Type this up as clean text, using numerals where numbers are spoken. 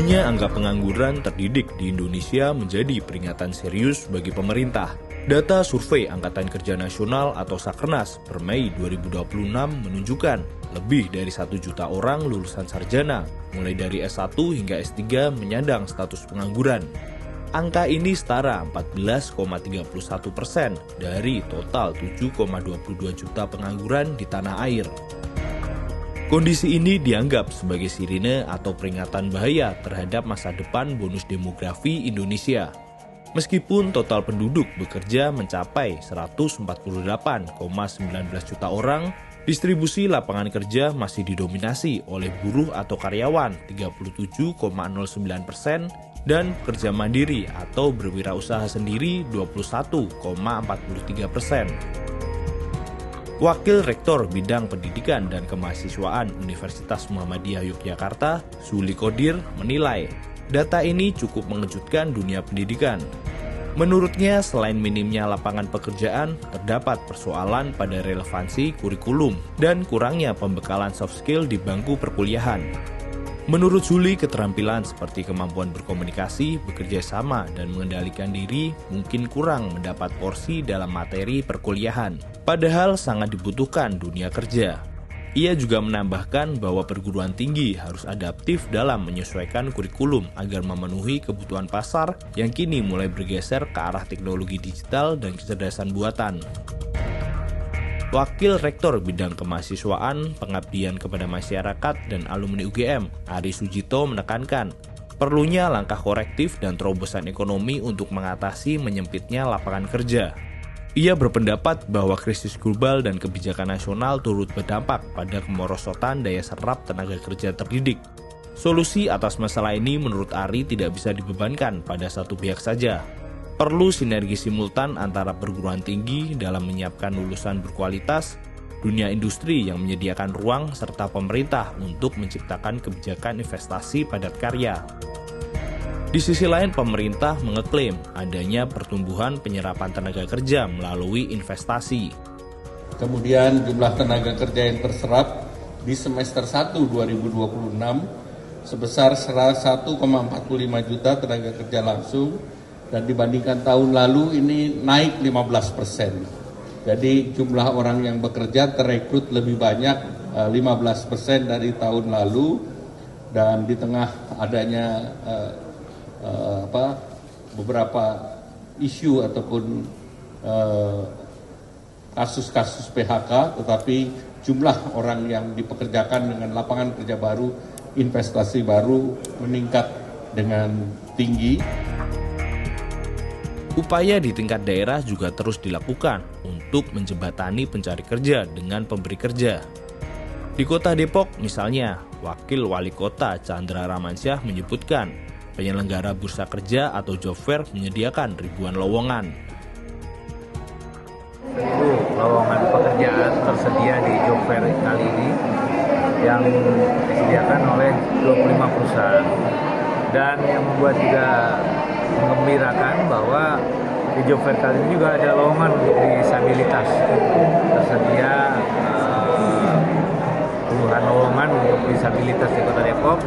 Tingginya angka pengangguran terdidik di Indonesia menjadi peringatan serius bagi pemerintah. Data Survei Angkatan Kerja Nasional atau Sakernas per Mei 2026 menunjukkan lebih dari 1 juta orang lulusan sarjana, mulai dari S1 hingga S3 menyandang status pengangguran. Angka ini setara 14,31% dari total 7,22 juta pengangguran di tanah air. Kondisi ini dianggap sebagai sirine atau peringatan bahaya terhadap masa depan bonus demografi Indonesia. Meskipun total penduduk bekerja mencapai 148,19 juta orang, distribusi lapangan kerja masih didominasi oleh buruh atau karyawan 37,09% dan pekerja mandiri atau berwirausaha sendiri 21,43%. Wakil Rektor Bidang Pendidikan dan Kemahasiswaan Universitas Muhammadiyah Yogyakarta, Suli Kodir, menilai data ini cukup mengejutkan dunia pendidikan. Menurutnya, selain minimnya lapangan pekerjaan, terdapat persoalan pada relevansi kurikulum dan kurangnya pembekalan soft skill di bangku perkuliahan. Menurut Suli, keterampilan seperti kemampuan berkomunikasi, bekerja sama, dan mengendalikan diri mungkin kurang mendapat porsi dalam materi perkuliahan. Padahal sangat dibutuhkan dunia kerja. Ia juga menambahkan bahwa perguruan tinggi harus adaptif dalam menyesuaikan kurikulum agar memenuhi kebutuhan pasar yang kini mulai bergeser ke arah teknologi digital dan kecerdasan buatan. Wakil Rektor Bidang Kemahasiswaan, Pengabdian kepada Masyarakat dan Alumni UGM, Ari Sujito menekankan perlunya langkah korektif dan terobosan ekonomi untuk mengatasi menyempitnya lapangan kerja. Ia berpendapat bahwa krisis global dan kebijakan nasional turut berdampak pada kemerosotan daya serap tenaga kerja terdidik. Solusi atas masalah ini menurut Ari tidak bisa dibebankan pada satu pihak saja. Perlu sinergi simultan antara perguruan tinggi dalam menyiapkan lulusan berkualitas, dunia industri yang menyediakan ruang, serta pemerintah untuk menciptakan kebijakan investasi padat karya. Di sisi lain, pemerintah mengeklaim adanya pertumbuhan penyerapan tenaga kerja melalui investasi. Kemudian jumlah tenaga kerja yang terserap di semester 1 2026 sebesar 1,45 juta tenaga kerja langsung, dan dibandingkan tahun lalu ini naik 15%. Jadi jumlah orang yang bekerja terekrut lebih banyak 15% dari tahun lalu, dan di tengah adanya beberapa isu ataupun kasus-kasus PHK, tetapi jumlah orang yang dipekerjakan dengan lapangan kerja baru, investasi baru meningkat dengan tinggi. Upaya di tingkat daerah juga terus dilakukan untuk menjembatani pencari kerja dengan pemberi kerja. Di Kota Depok misalnya, Wakil Wali Kota Chandra Ramansyah menyebutkan penyelenggara bursa kerja atau job fair menyediakan ribuan lowongan. Lowongan pekerjaan tersedia di job fair kali ini yang disediakan oleh 25 perusahaan. Dan yang membuat juga menggembirakan bahwa di job fair kali ini juga ada lowongan untuk disabilitas. Tersedia puluhan lowongan untuk disabilitas di Kota Depok.